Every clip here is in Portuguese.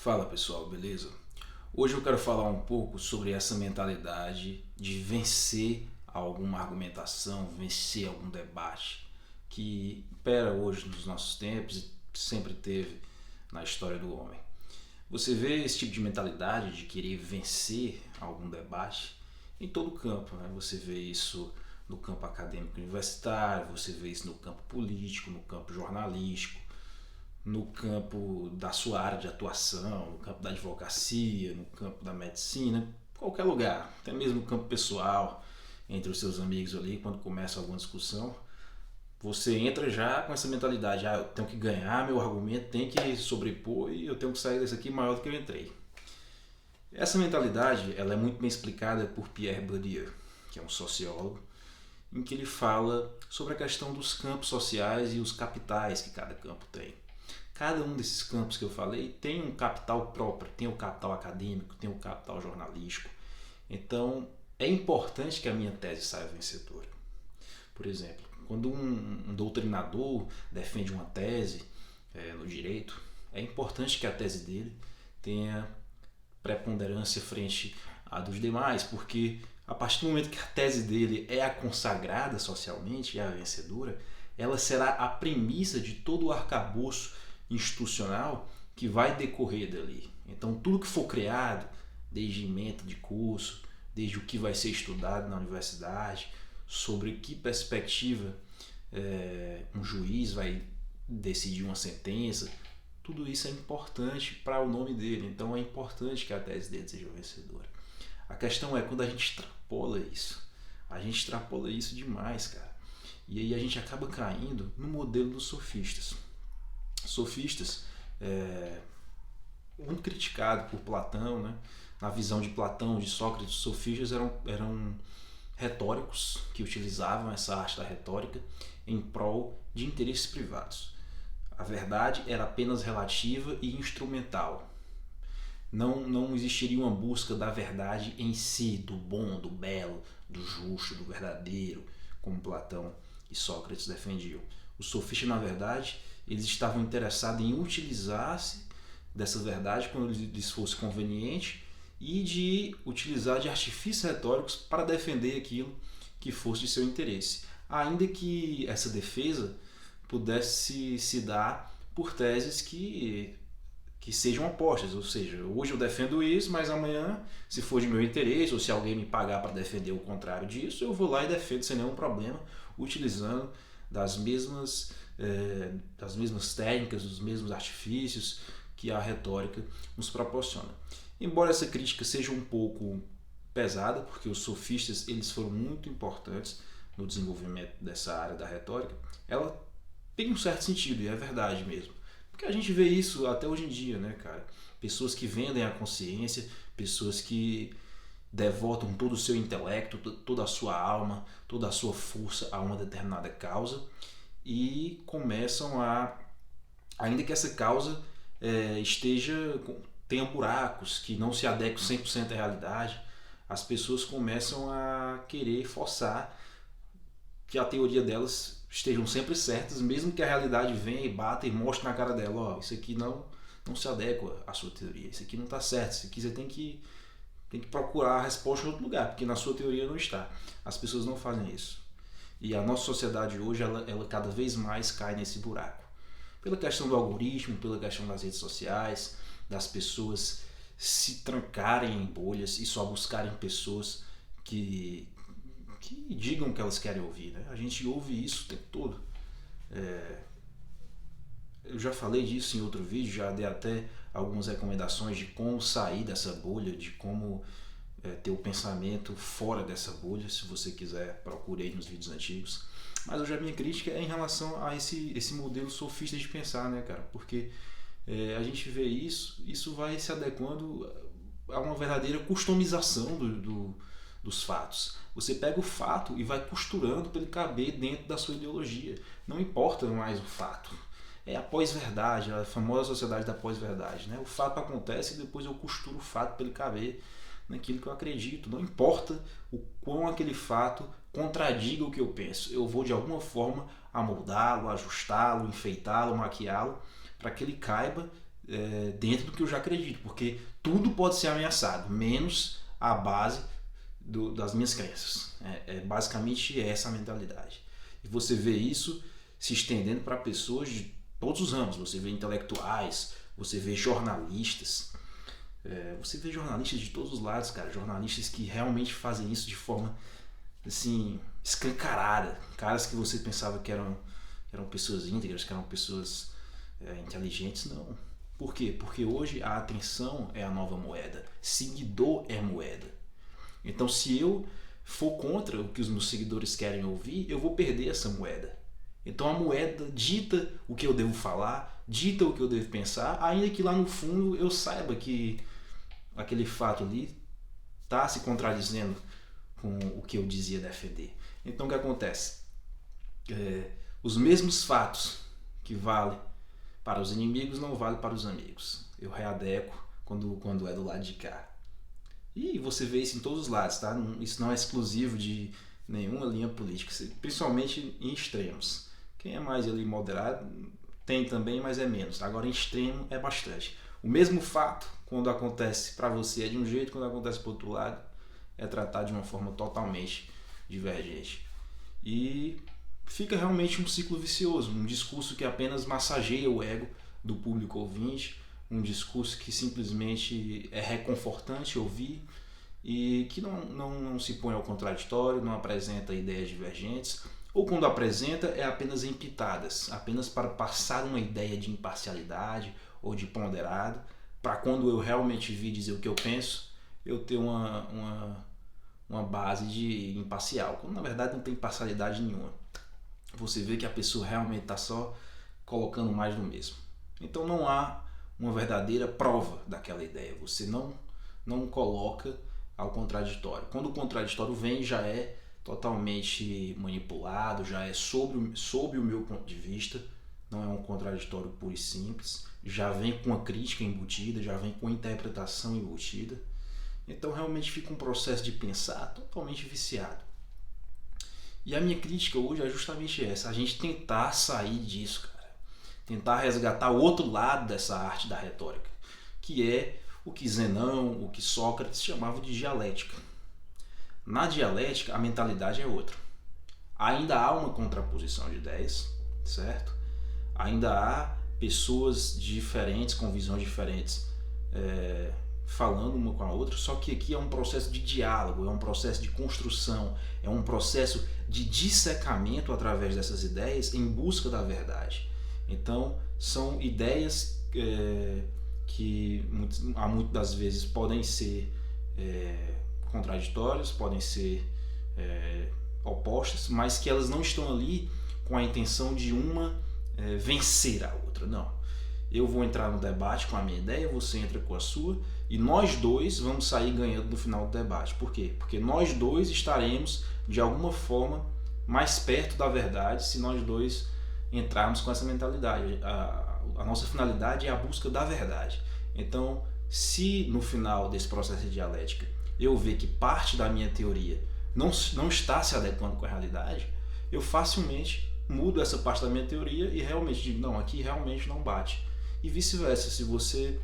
Fala pessoal, beleza? Hoje eu quero falar um pouco sobre essa mentalidade de vencer alguma argumentação, vencer algum debate que impera hoje nos nossos tempos e sempre teve na história do homem. Você vê esse tipo de mentalidade de querer vencer algum debate em todo o campo, né? Você vê isso no campo acadêmico universitário, você vê isso no campo político, no campo jornalístico, no campo da sua área de atuação, no campo da advocacia, no campo da medicina, qualquer lugar, até mesmo no campo pessoal, entre os seus amigos ali, quando começa alguma discussão, você entra já com essa mentalidade, eu tenho que ganhar, meu argumento tem que sobrepor e eu tenho que sair desse aqui maior do que eu entrei. Essa mentalidade ela é muito bem explicada por Pierre Bourdieu, que é um sociólogo, em que ele fala sobre a questão dos campos sociais e os capitais que cada campo tem. Cada um desses campos que eu falei tem um capital próprio, tem o capital acadêmico, tem o capital jornalístico. Então é importante que a minha tese saia vencedora. Por exemplo, quando um doutrinador defende uma tese no direito, é importante que a tese dele tenha preponderância frente à dos demais, porque a partir do momento que a tese dele é a consagrada socialmente, é a vencedora, ela será a premissa de todo o arcabouço institucional que vai decorrer dali. Então, tudo que for criado, desde ementa de curso, desde o que vai ser estudado na universidade, sobre que perspectiva um juiz vai decidir uma sentença, tudo isso é importante para o nome dele. Então, é importante que a tese dele seja vencedora. A questão é quando a gente extrapola isso demais, cara. E aí a gente acaba caindo no modelo dos sofistas. Sofistas, muito criticado por Platão, né? Na visão de Platão, de Sócrates, os sofistas eram retóricos que utilizavam essa arte da retórica em prol de interesses privados. A verdade era apenas relativa e instrumental. Não existiria uma busca da verdade em si, do bom, do belo, do justo, do verdadeiro, como Platão e Sócrates defendiam. Os sofistas, na verdade, eles estavam interessados em utilizar-se dessa verdade quando lhes fosse conveniente e de utilizar de artifícios retóricos para defender aquilo que fosse de seu interesse. Ainda que essa defesa pudesse se dar por teses que sejam opostas, ou seja, hoje eu defendo isso, mas amanhã, se for de meu interesse ou se alguém me pagar para defender o contrário disso, eu vou lá e defendo sem nenhum problema, utilizando das mesmas técnicas, dos mesmos artifícios que a retórica nos proporciona. Embora essa crítica seja um pouco pesada, porque os sofistas eles foram muito importantes no desenvolvimento dessa área da retórica, ela tem um certo sentido, e é verdade mesmo. Porque a gente vê isso até hoje em dia, né, cara? Pessoas que vendem a consciência, pessoas que devotam todo o seu intelecto, toda a sua alma, toda a sua força a uma determinada causa e começam ainda que essa causa tenha buracos, que não se adequem 100% à realidade, as pessoas começam a querer forçar que a teoria delas estejam sempre certas, mesmo que a realidade venha e bata e mostre na cara dela, isso aqui não se adequa à sua teoria, isso aqui não está certo, isso aqui você tem que procurar a resposta em outro lugar, porque na sua teoria não está. As pessoas não fazem isso. E a nossa sociedade hoje, ela cada vez mais cai nesse buraco. Pela questão do algoritmo, pela questão das redes sociais, das pessoas se trancarem em bolhas e só buscarem pessoas que digam o que elas querem ouvir, né? A gente ouve isso o tempo todo. Eu já falei disso em outro vídeo, já dei até algumas recomendações de como sair dessa bolha, de como ter o pensamento fora dessa bolha. Se você quiser, procure aí nos vídeos antigos. Mas hoje a minha crítica é em relação a esse modelo sofista de pensar, né, cara? Porque a gente vê isso vai se adequando a uma verdadeira customização dos fatos. Você pega o fato e vai costurando para ele caber dentro da sua ideologia. Não importa mais o fato. É a pós-verdade, a famosa sociedade da pós-verdade, né? O fato acontece e depois eu costuro o fato para ele caber naquilo que eu acredito. Não importa o quão aquele fato contradiga o que eu penso. Eu vou de alguma forma amoldá-lo, ajustá-lo, enfeitá-lo, maquiá-lo, para que ele caiba dentro do que eu já acredito, porque tudo pode ser ameaçado, menos a base das minhas crenças. Basicamente essa a mentalidade. E você vê isso se estendendo para pessoas de todos os ramos. Você vê intelectuais, você vê jornalistas, você vê jornalistas de todos os lados, cara. Jornalistas que realmente fazem isso de forma assim, escancarada. Caras que você pensava que eram pessoas íntegras, que eram pessoas inteligentes, não. Por quê? Porque hoje a atenção é a nova moeda. Seguidor é moeda. Então, se eu for contra o que os meus seguidores querem ouvir, eu vou perder essa moeda. Então, a moeda dita o que eu devo falar, dita o que eu devo pensar, ainda que lá no fundo eu saiba que aquele fato ali está se contradizendo com o que eu dizia defender. Então, o que acontece? Os mesmos fatos que valem para os inimigos não valem para os amigos. Eu readequo quando é do lado de cá. E você vê isso em todos os lados, tá? Isso não é exclusivo de nenhuma linha política, principalmente em extremos. Quem é mais ali moderado tem também, mas é menos. Agora em extremo é bastante. O mesmo fato, quando acontece para você é de um jeito, quando acontece para o outro lado é tratado de uma forma totalmente divergente. E fica realmente um ciclo vicioso, um discurso que apenas massageia o ego do público ouvinte, um discurso que simplesmente é reconfortante ouvir e que não se põe ao contraditório, não apresenta ideias divergentes, ou quando apresenta é apenas em pitadas, apenas para passar uma ideia de imparcialidade ou de ponderado, para quando eu realmente vir dizer o que eu penso, eu ter uma base de imparcial, quando na verdade não tem imparcialidade nenhuma. Você vê que a pessoa realmente está só colocando mais do mesmo. Então não há uma verdadeira prova daquela ideia. Você não coloca ao contraditório. Quando o contraditório vem, já é totalmente manipulado, já é sob o meu ponto de vista, não é um contraditório puro e simples, já vem com a crítica embutida, já vem com a interpretação embutida. Então realmente fica um processo de pensar totalmente viciado. E a minha crítica hoje é justamente essa, a gente tentar sair disso, cara. Tentar resgatar o outro lado dessa arte da retórica, que é o que Zenão, o que Sócrates chamavam de dialética. Na dialética, a mentalidade é outra. Ainda há uma contraposição de ideias, certo? Ainda há pessoas diferentes, com visões diferentes, falando uma com a outra, só que aqui é um processo de diálogo, é um processo de construção, é um processo de dissecamento através dessas ideias em busca da verdade. Então, são ideias que muitas das vezes podem ser contraditórias, podem ser opostas, mas que elas não estão ali com a intenção de uma vencer a outra, não. Eu vou entrar no debate com a minha ideia, você entra com a sua, e nós dois vamos sair ganhando no final do debate. Por quê? Porque nós dois estaremos, de alguma forma, mais perto da verdade se nós dois entrarmos com essa mentalidade. A nossa finalidade é a busca da verdade. Então, se no final desse processo de dialética eu ver que parte da minha teoria não está se adequando com a realidade, eu facilmente mudo essa parte da minha teoria e realmente digo, não, aqui realmente não bate. E vice-versa, se você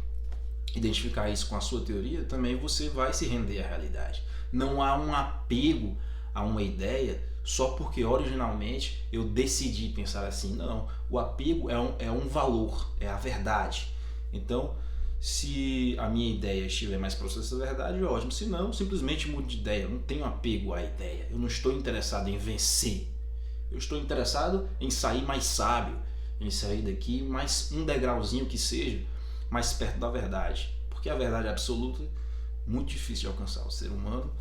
identificar isso com a sua teoria, também você vai se render à realidade. Não há um apego a uma ideia só porque originalmente eu decidi pensar assim. Não, o apego é um valor, é a verdade. Então, se a minha ideia estiver mais próxima da verdade, ótimo. Se não, simplesmente mudo de ideia. Eu não tenho apego à ideia. Eu não estou interessado em vencer. Eu estou interessado em sair mais sábio, em sair daqui mais um degrauzinho que seja, mais perto da verdade. Porque a verdade absoluta é muito difícil de alcançar. O ser humano,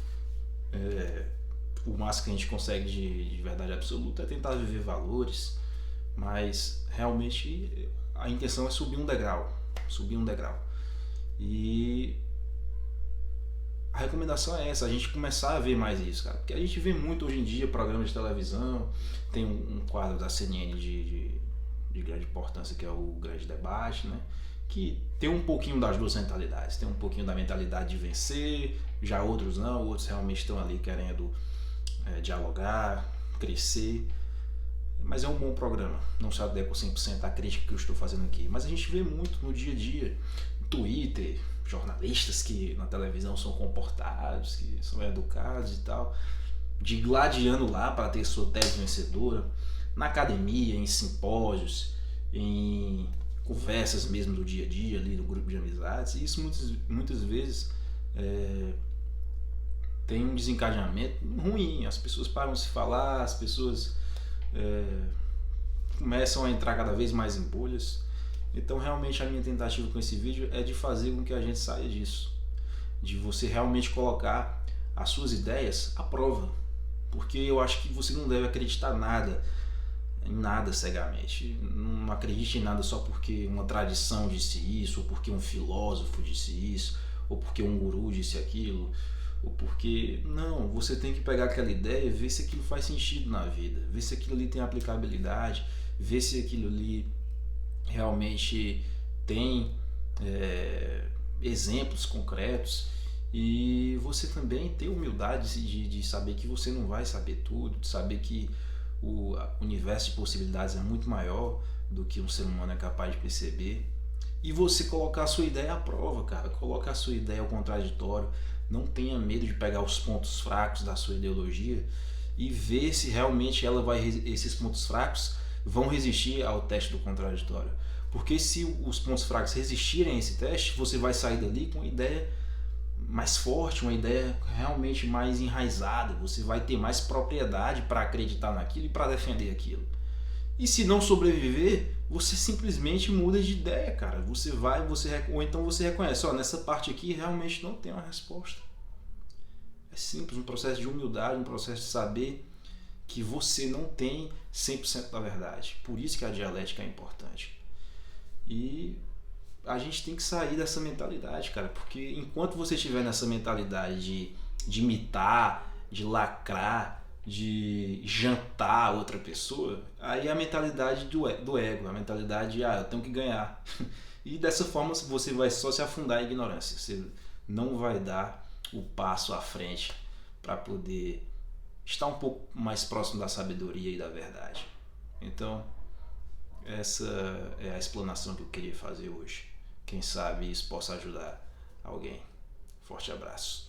o máximo que a gente consegue de verdade absoluta é tentar viver valores, mas realmente a intenção é subir um degrau. E a recomendação é essa, a gente começar a ver mais isso, cara. Porque a gente vê muito hoje em dia programas de televisão, tem um quadro da CNN de grande importância que é o Grande Debate, né? Que tem um pouquinho das duas mentalidades, tem um pouquinho da mentalidade de vencer, já outros não, outros realmente estão ali querendo dialogar, crescer. Mas é um bom programa, não se adequa 100% à crítica que eu estou fazendo aqui. Mas a gente vê muito no dia a dia, no Twitter, jornalistas que na televisão são comportados, que são educados e tal, digladiando lá para ter sua tese vencedora, na academia, em simpósios, em conversas mesmo do dia a dia, ali no grupo de amizades. E isso muitas vezes tem um desencadeamento ruim, as pessoas param de se falar, as pessoas começam a entrar cada vez mais em bolhas. Então realmente a minha tentativa com esse vídeo é de fazer com que a gente saia disso, de você realmente colocar as suas ideias à prova, porque eu acho que você não deve acreditar em nada cegamente. Não acredite em nada só porque uma tradição disse isso, ou porque um filósofo disse isso, ou porque um guru disse aquilo, ou porque... Não, você tem que pegar aquela ideia e ver se aquilo faz sentido na vida, ver se aquilo ali tem aplicabilidade, ver se aquilo ali realmente tem exemplos concretos. E você também ter humildade de saber que você não vai saber tudo, de saber que o universo de possibilidades é muito maior do que um ser humano é capaz de perceber. E você colocar a sua ideia à prova, cara. Colocar a sua ideia ao contraditório. Não tenha medo de pegar os pontos fracos da sua ideologia e ver se realmente esses pontos fracos vão resistir ao teste do contraditório. Porque se os pontos fracos resistirem a esse teste, você vai sair dali com uma ideia mais forte, uma ideia realmente mais enraizada. Você vai ter mais propriedade para acreditar naquilo e para defender aquilo. E se não sobreviver, você simplesmente muda de ideia, cara. Ou então você reconhece, nessa parte aqui realmente não tem uma resposta. É simples, um processo de humildade, um processo de saber que você não tem 100% da verdade. Por isso que a dialética é importante. E a gente tem que sair dessa mentalidade, cara, porque enquanto você estiver nessa mentalidade de imitar, de lacrar, de jantar outra pessoa, aí é a mentalidade do ego, a mentalidade de eu tenho que ganhar. E dessa forma você vai só se afundar em ignorância, você não vai dar o passo à frente para poder estar um pouco mais próximo da sabedoria e da verdade. Então, essa é a explanação que eu queria fazer hoje. Quem sabe isso possa ajudar alguém. Forte abraço.